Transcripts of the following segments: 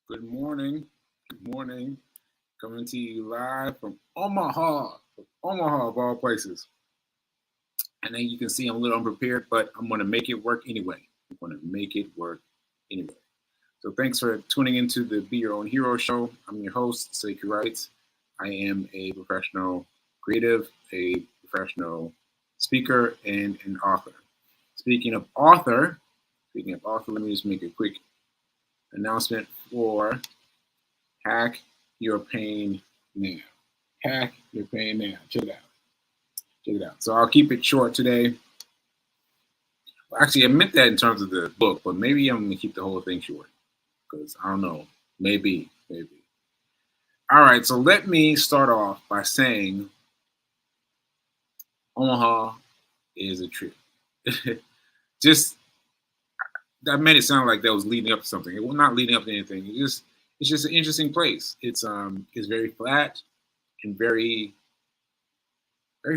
Good morning. Good morning. Coming to you live from Omaha of all places. And then you can see I'm a little unprepared, but I'm going to make it work anyway. I'm going to make it work anyway. So thanks for tuning into the Be Your Own Hero show. I'm your host, Seiki Wright. I am a professional creative, a professional speaker, and an author. Speaking of author, let me just make a quick announcement for Hack Your Pain Now. Hack Your Pain Now. Check it out. Check it out. So I'll keep it short today. Well, actually, I meant that in terms of the book, but maybe I'm going to keep the whole thing short because I don't know. Maybe. All right, so let me start off by saying Omaha is a trip. Just that made it sound like that was leading up to something. It was not leading up to anything. It's just an interesting place. It's very flat and very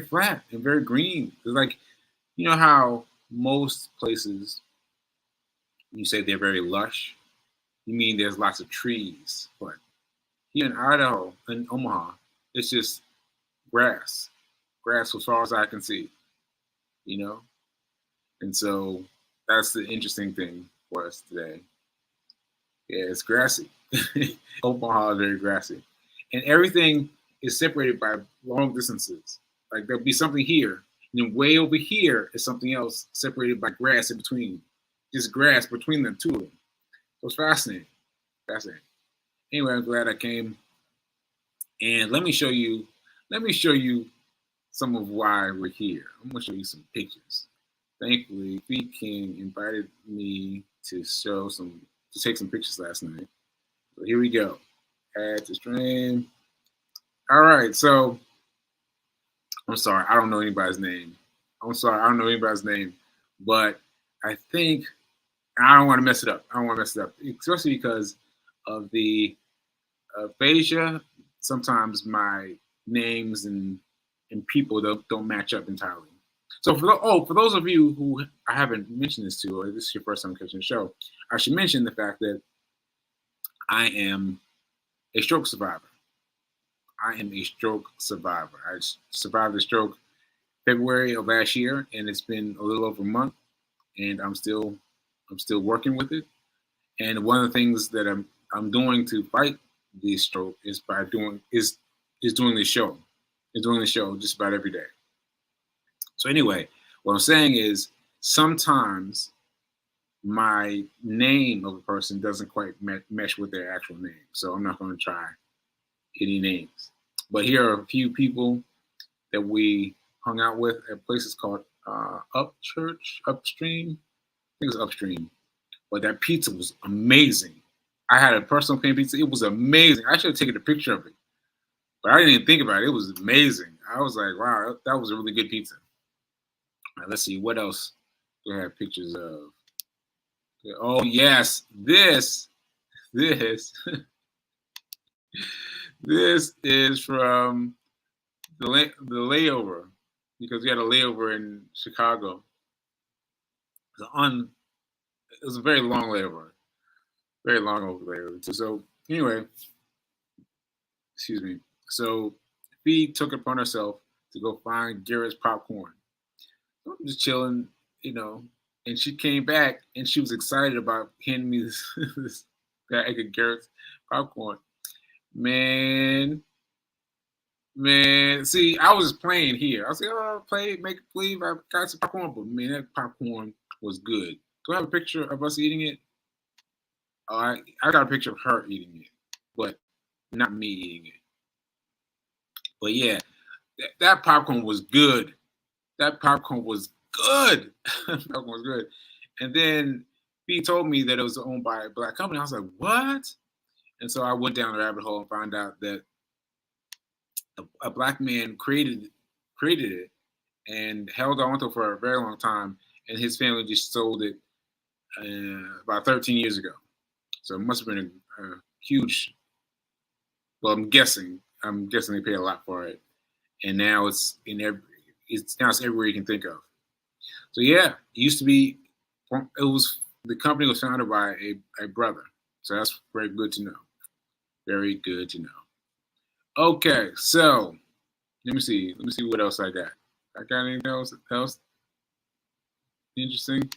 flat and very green. It's like, you know how most places you say they're very lush, you mean there's lots of trees, but here in Idaho, in Omaha, it's just grass, grass as far as I can see, you know. And so that's the interesting thing for us today. Yeah, it's grassy. Omaha is very grassy, and everything is separated by long distances. Like there'll be something here, and then way over here is something else separated by grass in between. Just grass between the two of them. So it's fascinating. Fascinating. Anyway, I'm glad I came. And let me show you some of why we're here. I'm gonna show you some pictures. Thankfully, Feed King invited me to take some pictures last night. So here we go. Add to stream. All right, so I'm sorry, I don't know anybody's name. But I think I don't want to mess it up. Especially because of the aphasia. Sometimes my names and people don't match up entirely. So for those of you who I haven't mentioned this to, or this is your first time catching the show, I should mention the fact that I am a stroke survivor. I survived a stroke February of last year, and it's been a little over a month, and I'm still working with it. And one of the things that I'm doing to fight the stroke is doing this show. Is doing the show just about every day. So anyway, what I'm saying is sometimes my name of a person doesn't quite mesh with their actual name. So I'm not going to try any names. But here are a few people that we hung out with at places called Upstream. I think it's Upstream. But that pizza was amazing. I had a personal pan pizza. It was amazing. I should have taken a picture of it. But I didn't even think about it. It was amazing. I was like, wow, that was a really good pizza. All right, let's see. What else do I have pictures of? Oh, yes. This this is from the layover, because we had a layover in Chicago. It was a very long layover. Very long layover. So anyway, excuse me. So Fee took it upon herself to go find Garrett's popcorn. So I'm just chilling, and she came back and she was excited about handing me this bag of Garrett's popcorn. Man, see, I was playing here. I was like, oh, make believe I got some popcorn, but man, that popcorn was good. Do I have a picture of us eating it? Oh, I got a picture of her eating it, but not me eating it. But yeah, that popcorn was good. That popcorn was good. Popcorn was good. And then he told me that it was owned by a black company. I was like, what? And so I went down the rabbit hole and found out that a black man created it and held on to it for a very long time, and his family just sold it about 13 years ago. So it must have been a huge. Well, I'm guessing they paid a lot for it, and now it's everywhere you can think of. So yeah, it used to be. The company was founded by a brother, So that's very good to know. Very good to know. Okay, so let me see. Let me see what else I got. I got anything else interesting?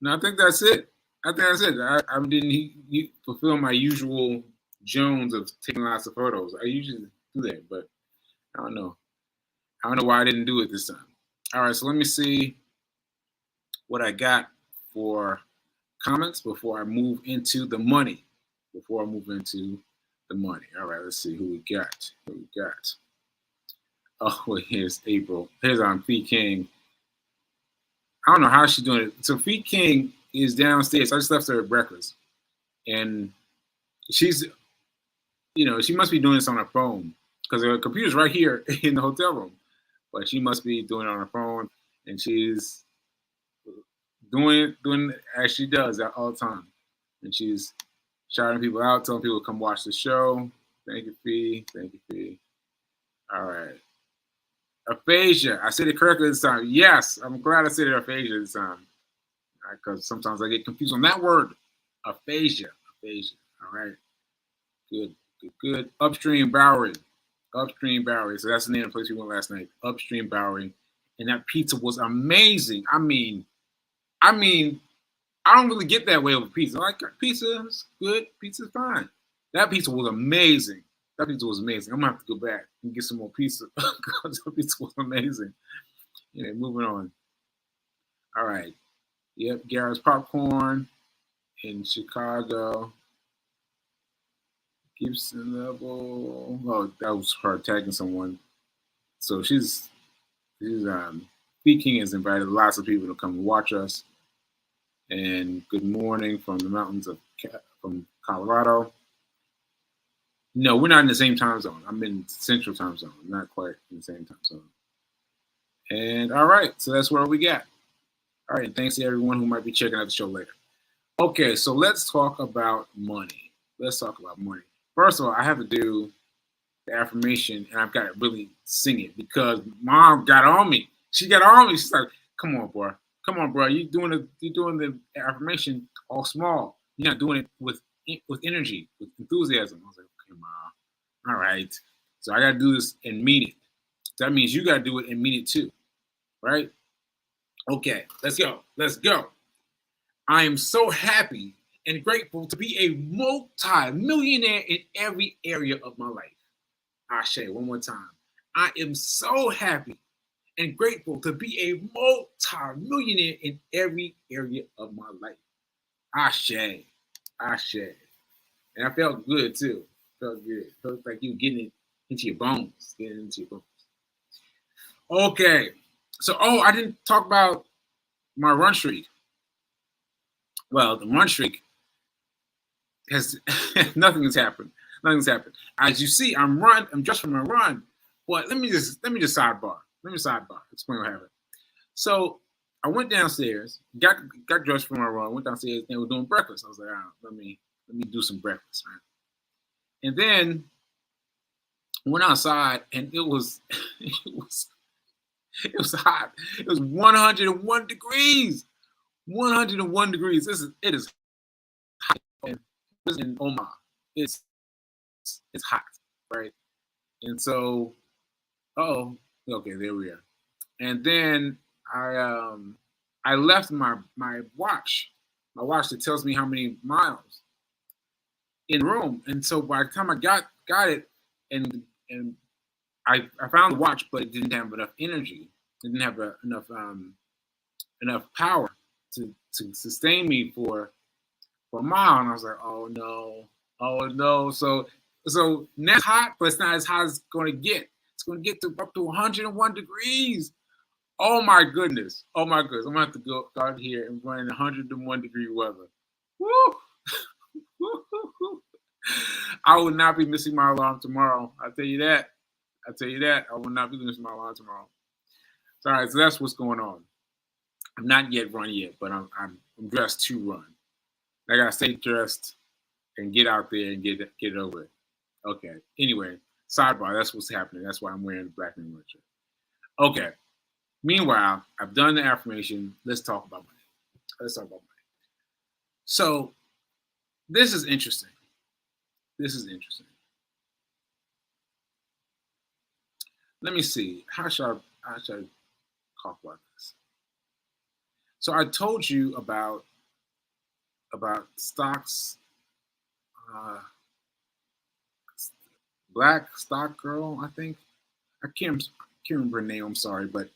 No, I think that's it. I think that's it. I didn't fulfill my usual Jones of taking lots of photos. I usually do that, but I don't know. I don't know why I didn't do it this time. All right, so let me see what I got for comments before I move into the money. All right, let's see who we got. Oh, here's April. Here's Fee King. I don't know how she's doing it. So Fee King is downstairs. I just left her at breakfast, and she's, she must be doing this on her phone because her computer's right here in the hotel room. But she must be doing it on her phone, and she's doing it as she does at all the time. And she's shouting people out, telling people to come watch the show. Thank you, Fee. All right. Aphasia. I said it correctly this time. Yes, I'm glad I said it aphasia this time. Because sometimes I get confused on that word. Aphasia. All right. Good. Upstream Bowery. So that's the name of the place we went last night. Upstream Bowery. And that pizza was amazing. I mean, I don't really get that way over pizza. Like, pizza's good. Pizza's fine. That pizza was amazing. I'm gonna have to go back and get some more pizza because that pizza was amazing. Moving on. All right. Yep, Garrett's Popcorn in Chicago. Gibson Level. Oh, that was her tagging someone. So she's Fee King has invited lots of people to come and watch us. And good morning from the mountains from Colorado. No, we're not in the same time zone. I'm in Central time zone. I'm not quite in the same time zone. And all right, so that's where we got. All right, thanks to everyone who might be checking out the show later. Okay, so let's talk about money. First of all, I have to do the affirmation, and I've got to really sing it because Mom got on me. She got on me. She's like, "Come on, bro. You're doing the affirmation all small. You're not doing it with energy, with enthusiasm." I was like, "Okay, Mom. All right." So I got to do this and mean it. That means you got to do it and mean it too, right? Okay, let's go. I am so happy and grateful to be a multi-millionaire in every area of my life. Ashe, one more time. I am so happy and grateful to be a multi-millionaire in every area of my life. Ashe. And I felt good too. Felt like you getting it into your bones. Okay. So, I didn't talk about my run streak. Well, the run streak has nothing has happened. As you see, I'm just from a run. But let me just sidebar. Explain what happened. So I went downstairs, got dressed for my run, went downstairs, and they were doing breakfast. I was like, let me do some breakfast, right? And then went outside, and it was hot. It was 101 degrees. 101 degrees. It is hot. This is in Omaha. It's hot, right? And so, okay, there we are. And then I left my watch that tells me how many miles in the room. And so by the time I got it, and I found the watch, but it didn't have enough energy. It didn't have enough power to sustain me for a mile. And I was like, oh no. So now it's hot, but it's not as hot as it's going to get. It's going to get up to 101 degrees. Oh my goodness. I'm going to have to go out here and run in 101 degree weather. Woo! I will not be missing my alarm tomorrow. I'll tell you that. I will not be missing my alarm tomorrow. So, all right, so that's what's going on. I'm not yet run yet, but I'm dressed to run. I gotta stay dressed and get out there and get it over it. Okay. Anyway, sidebar. That's what's happening. That's why I'm wearing the black and white shirt. Okay. Meanwhile, I've done the affirmation. Let's talk about money. So this is interesting. This is interesting. Let me see. How should I talk about this? So I told you about stocks, uh, Black Stock Girl. I think can't remember her name. I'm sorry, but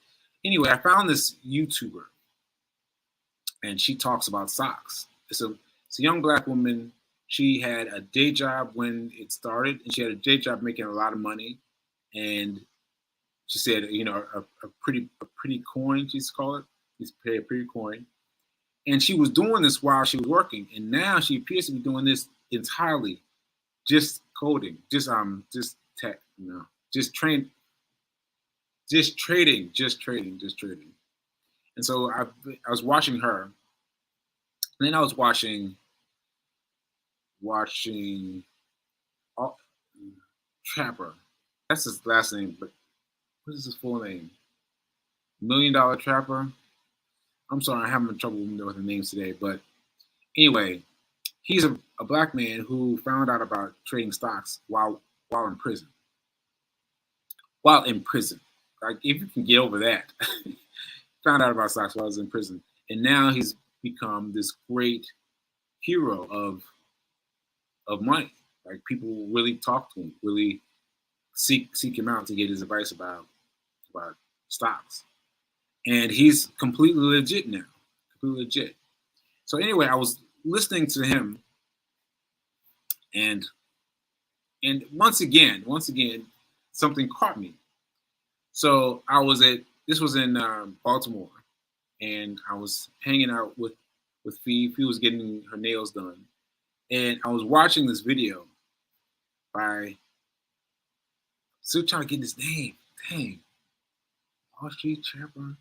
anyway, I found this YouTuber, and she talks about stocks. It's a young black woman. She had a day job when it started, and she had a day job making a lot of money. And she said, a pretty coin, she used to call it. She used to pay a pretty coin. And she was doing this while she was working. And now she appears to be doing this entirely just coding, just tech, just train, just trading. And so I was watching her, and then I was watching uh, Trapper. That's his last name, but what is his full name? Million Dollar Trapper. I'm sorry, I'm having trouble with the names today, but anyway, he's a black man who found out about trading stocks while in prison. While in prison, like if you can get over that, found out about stocks while I was in prison, and now he's become this great hero of money. Like people really talk to him, really seek him out to get his advice about stocks, and he's completely legit now, completely legit. So anyway, I was listening to him, and once again, something caught me. So I was at this was in Baltimore, and I was hanging out with Fee. Fee was getting her nails done, and I was watching this video by still trying to get his name. Dang, Wall Street Trapper.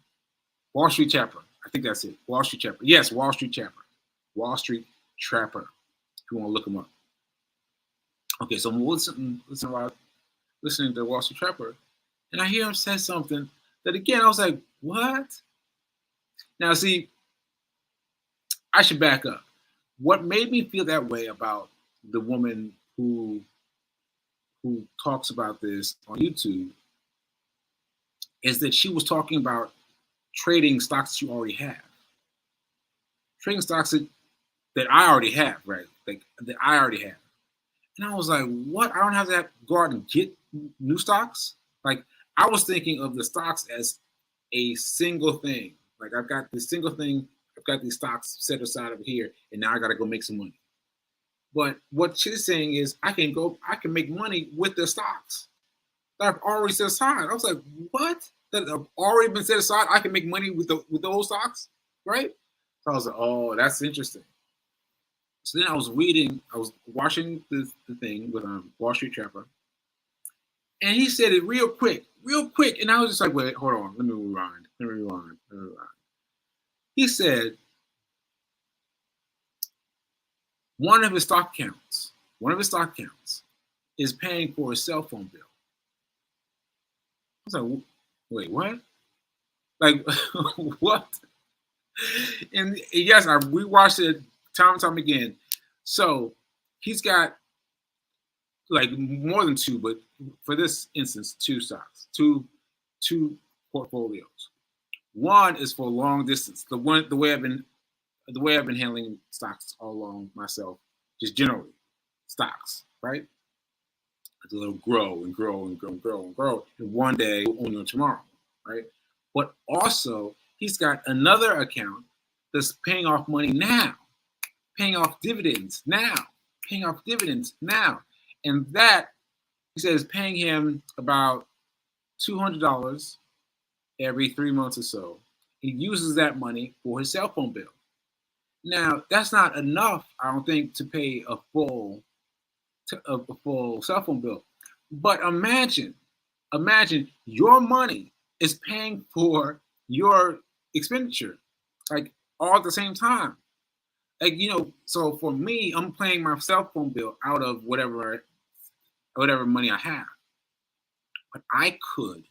Wall Street Trapper. I think that's it. Wall Street Trapper. Yes, Wall Street Trapper. Wall Street Trapper. If you want to look him up. Okay, so I'm listening to Wall Street Trapper, and I hear him say something that again I was like, what? Now see, I should back up. What made me feel that way about the woman who talks about this on YouTube is that she was talking about trading stocks that you already have, trading stocks that I already have, right? Like that I already have. And I was like, what? I don't have to go out and get new stocks? Like I was thinking of the stocks as a single thing. Like I've got this single thing, I've got these stocks set aside over here, and now I gotta go make some money. But what she's saying is I can make money with the stocks that I've already set aside. I was like, what? That have already been set aside, I can make money with those stocks, right? So I was like, oh, that's interesting. So then I was watching the thing with Wall Street Trapper, and he said it real quick, and I was just like, wait, hold on, let me rewind. He said one of his stock accounts is paying for a cell phone bill. I was like, wait, what? Like, what? And yes, we watched it time and time again. So he's got like more than two, but for this instance, two stocks, two portfolios. One is for long distance. The way I've been handling stocks all along myself, just generally stocks, right? It'll grow and grow and grow and grow and grow. And one day we'll own them tomorrow, right? But also he's got another account that's paying off money now, paying off dividends now, paying off dividends now. And that he says paying him about $200 every 3 months or so. He uses that money for his cell phone bill. Now that's not enough, I don't think, to pay a full cell phone bill. But imagine your money is paying for your expenditure, like all at the same time. Like so for me, I'm paying my cell phone bill out of whatever money I have. But I could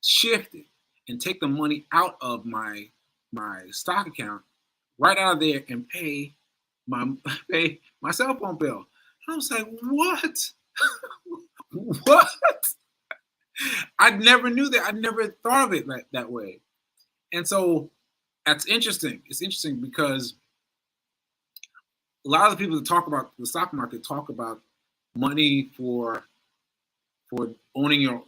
shift it and take the money out of my stock account right out of there and pay my pay my cell phone bill. I was like, what? What? I never knew that. I never thought of it like that way. And so that's interesting. It's interesting because a lot of the people that talk about the stock market talk about money for owning your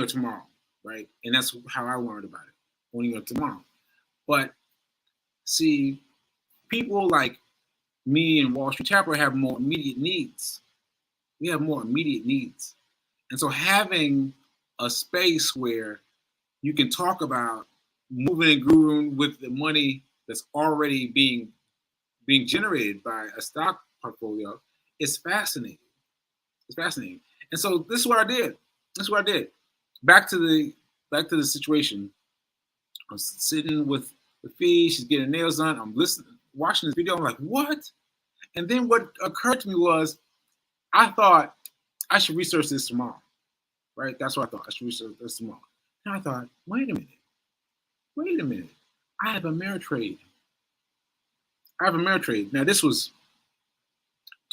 tomorrow, right? And that's how I learned about it, owning your tomorrow. But see, people like me and Wall Street Chapel have more immediate needs. We have more immediate needs. And so having a space where you can talk about moving and grooving with the money that's already being generated by a stock portfolio is fascinating. It's fascinating. And so this is what I did. This is what I did. Back to the situation. I'm sitting with Fee. She's getting nails done. I'm listening, watching this video. I'm like, what? And then what occurred to me was, I thought I should research this tomorrow. Right? That's what I thought. I should research this tomorrow. And I thought, wait a minute. I have a Ameritrade. Now this was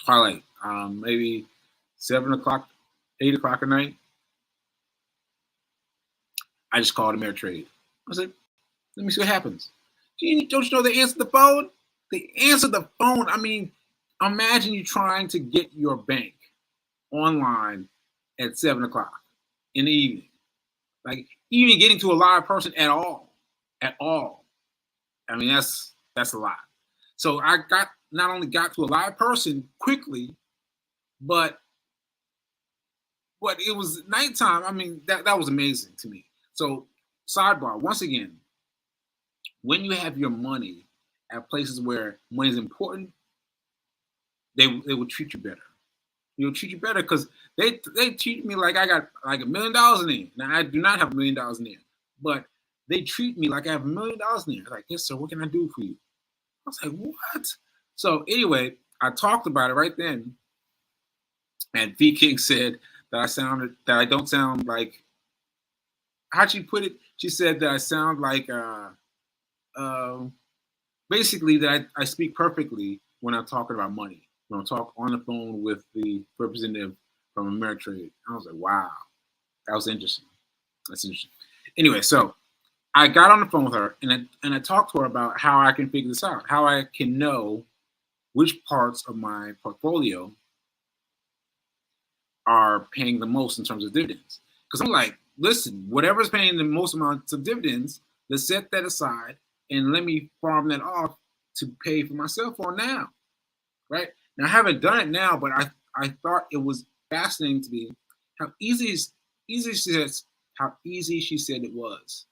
twilight, maybe 7 o'clock, 8 o'clock at night. I just called Ameritrade. I said, let me see what happens. Don't you know they answered the phone? They answered the phone. I mean, imagine you trying to get your bank online at 7 o'clock in the evening. Like, even getting to a live person at all. I mean, that's a lot. So I not only got to a live person quickly, but it was nighttime. I mean, that was amazing to me. So sidebar, once again, when you have your money at places where money is important, they will treat you better. They'll treat you better because they treat me like I got like $1 million in there. Now I do not have $1 million in there, but they treat me like I have $1 million in there. Like, yes, sir, what can I do for you? I was like, what? So anyway, I talked about it right then, and V King said that I don't sound like, how'd she put it? She said that I sound like basically that I speak perfectly when I'm talking about money. When I talk on the phone with the representative from Ameritrade. I was like, wow, that was interesting. That's interesting. Anyway, so I got on the phone with her and I talked to her about how I can figure this out, how I can know which parts of my portfolio are paying the most in terms of dividends. Because I'm like, listen, whatever's paying the most amount of dividends, let's set that aside and let me farm that off to pay for my cell phone now, right? Now, I haven't done it now, but I thought it was fascinating to me how easy she said it was.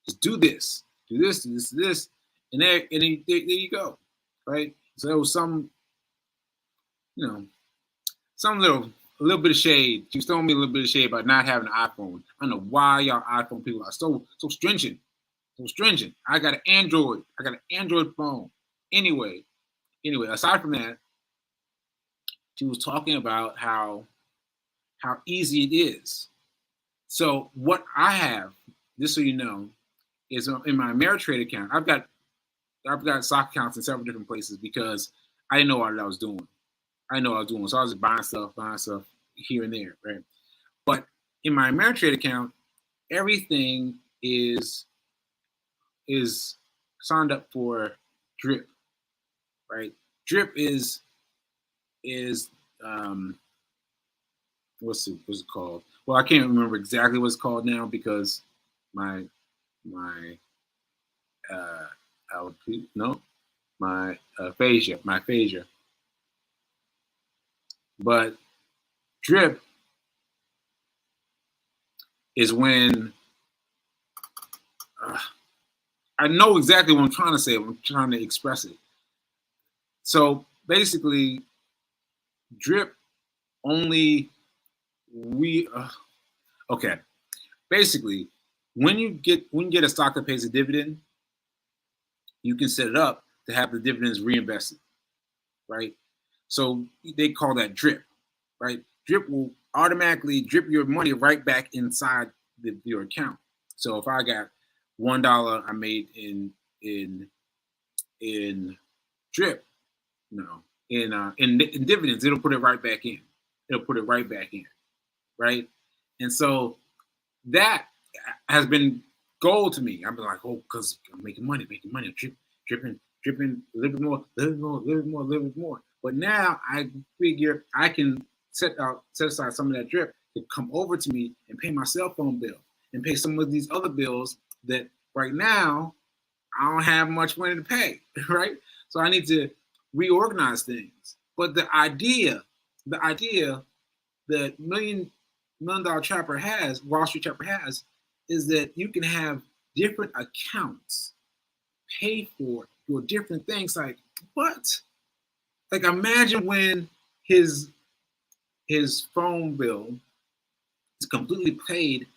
Just do this, do this, and there you go, right? So there was some a little bit of shade. She was throwing me a little bit of shade about not having an iPhone. I don't know why y'all iPhone people are so stringent. So stringent. I got an Android. Phone. Anyway, aside from that, she was talking about how easy it is. So what I have, just so you know, is in my Ameritrade account. I've got stock accounts in several different places because I didn't know what I was doing. So I was just buying stuff here and there, right? But in my Ameritrade account, everything is signed up for Drip, right? Drip is what's it called? Well, I can't remember exactly what it's called now because my aphasia. But Drip is when I know exactly what I'm trying to say. I'm trying to express it. So basically, Drip only okay. Basically, when you get a stock that pays a dividend, you can set it up to have the dividends reinvested, right? So they call that Drip, right? Drip will automatically drip your money right back inside your account. So if I got $1 I made in Drip, in dividends, it'll put it right back in. It'll put it right back in, right? And so that has been gold to me. I've been like, oh, because I'm making money, I'm dripping, a little bit more, a little bit more. But now I figure I can set aside some of that drip to come over to me and pay my cell phone bill and pay some of these other bills that right now I don't have much money to pay, right? So I need to reorganize things. But the idea that million dollar trapper has, Wall Street trapper has, is that you can have different accounts paid for different things. Like what? Like imagine when his phone bill is completely paid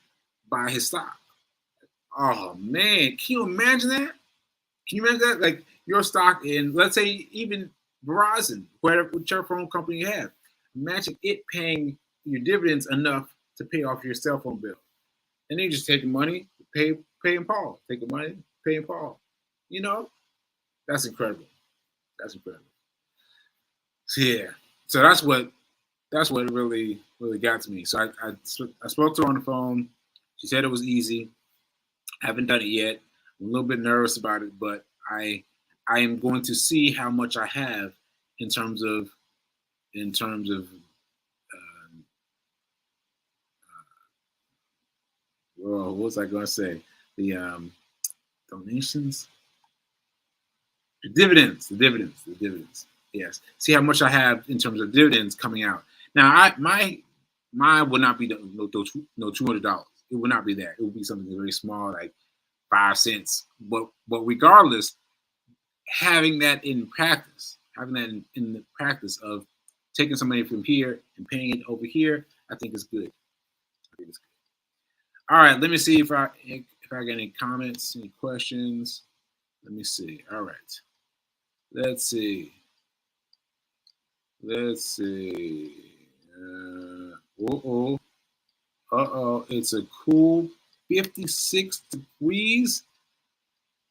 by his stock. Oh man, can you imagine that? Can you imagine that? Like your stock in, let's say, even Verizon, whichever phone company you have. Imagine it paying your dividends enough to pay off your cell phone bill. And then you just take the money, pay and Paul. Take the money, pay and Paul. You know, that's incredible. That's incredible. So yeah. So that's what really got to me. So I spoke to her on the phone. She said it was easy. I haven't done it yet. I'm a little bit nervous about it, but I am going to see how much I have in terms of what was I going to say? The donations, the dividends. Yes. See how much I have in terms of dividends coming out. Now, mine would not be no $200. It would not be that. It would be something very small, like 5 cents. But regardless, having that in practice, in the practice of taking some money from here and paying it over here, I think is good. All right, let me see if I get any comments, any questions. Let me see. All right. Let's see. It's a cool 56 degrees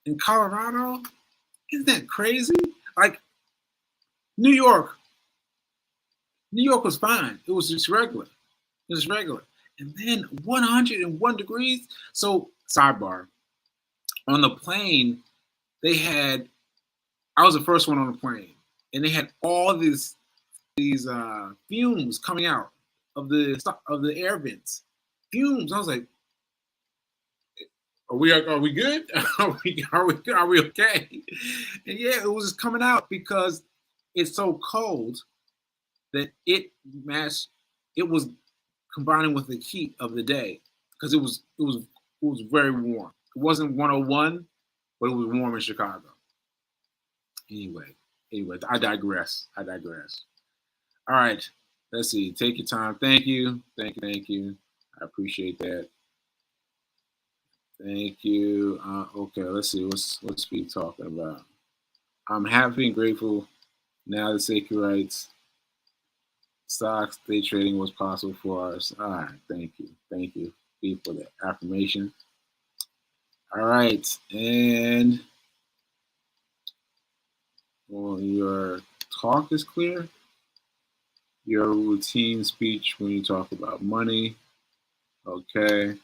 in Colorado. Isn't that crazy? Like New York was fine. It was just regular. And then 101 degrees. So sidebar, on the plane, I was the first one on the plane, and they had all these fumes coming out of the air vents. Fumes. I was like, are we good? Are we okay? And yeah, it was just coming out because it's so cold that it was combining with the heat of the day because it was very warm. It wasn't 101, but it was warm in Chicago. Anyway, I digress. All right, let's see. Take your time. Thank you. I appreciate that. Thank you. Okay, let's see. What's we talking about? I'm happy and grateful now that sacred rights stocks day trading was possible for us. All right, thank you for that affirmation. All right, and your talk is clear. Your routine speech when you talk about money. Okay.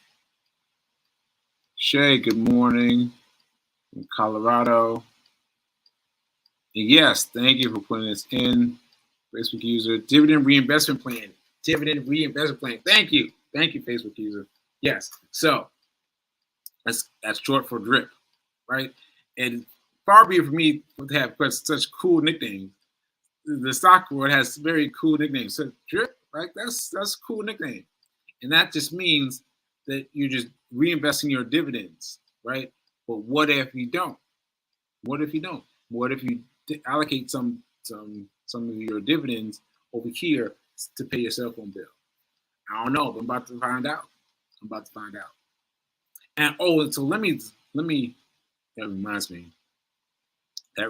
Shay, good morning from Colorado. And yes, thank you for putting this in. Facebook user, dividend reinvestment plan. Thank you, Facebook user. Yes, so that's short for DRIP, right? And far be it for me to have such cool nicknames. The stock world has very cool nicknames. So DRIP, right? That's a cool nickname, and that just means that you're just reinvesting your dividends, right? But what if you don't? What if you allocate some of your dividends over here to pay your cell phone bill? I don't know, but I'm about to find out. And so let me. That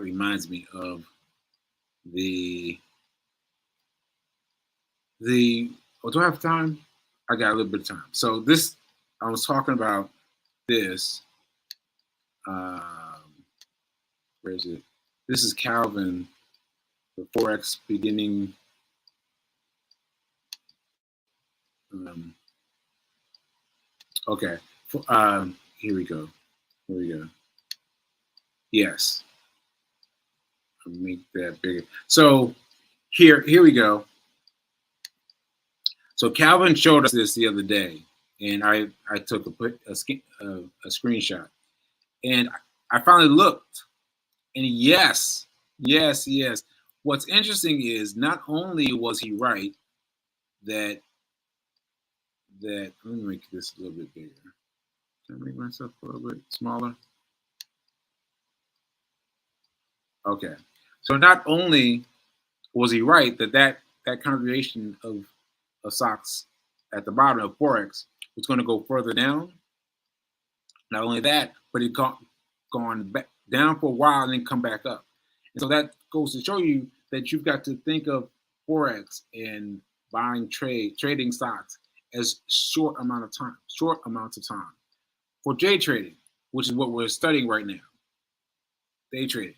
reminds me of the. Oh, do I have time? I got a little bit of time. So I was talking about this. Where is it? This is Calvin the Forex beginning. Okay. Here we go. Here we go. Yes. I'll make that bigger. So here we go. So Calvin showed us this the other day, and I took a screenshot, and I finally looked, and yes. What's interesting is not only was he right that let me make this a little bit bigger. Can I make myself a little bit smaller? Okay. So not only was he right that congregation of stocks at the bottom of Forex was going to go further down. Not only that, but it gone back down for a while and then come back up. And so that goes to show you that you've got to think of Forex and trading stocks as short amounts of time. For day trading, which is what we're studying right now, day trading.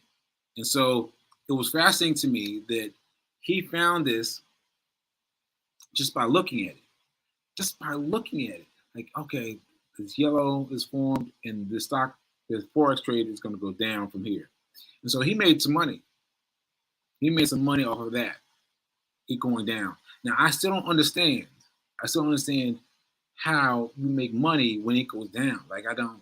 And so it was fascinating to me that he found this just by looking at it. Just by looking at it. Like, okay, this yellow is formed and this Forex trade is going to go down from here. And so he made some money. He made some money off of that. It going down. Now, I still don't understand. How you make money when it goes down. Like, I don't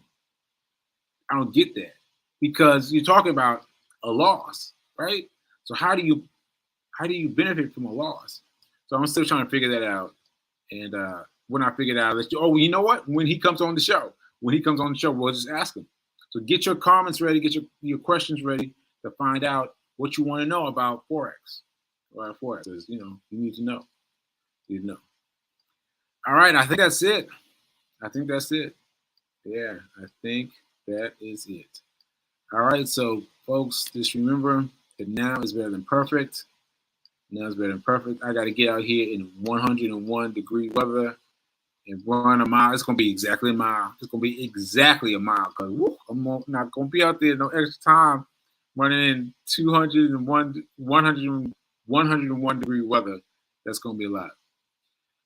get that. Because you're talking about a loss, right? So how do you benefit from a loss? So I'm still trying to figure that out. And when I figure it out, you know what? When he comes on the show, we'll just ask him. So get your comments ready, get your questions ready to find out what you want to know about Forex. Forex, because you need to know. All right, I think that's it. Yeah, I think that is it. All right, so folks, just remember that now is better than perfect. I got to get out here in 101 degree weather and run a mile. It's going to be exactly a mile. Because I'm not going to be out there no extra time running in 101 degree weather. That's going to be a lot.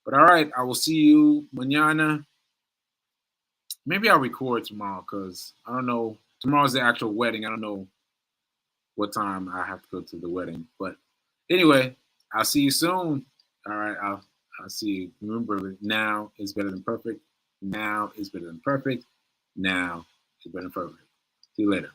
But all right, I will see you mañana. Maybe I'll record tomorrow because I don't know. Tomorrow's the actual wedding. I don't know what time I have to go to the wedding. But anyway, I'll see you soon. All right, I'll see you. Remember, now is better than perfect. See you later.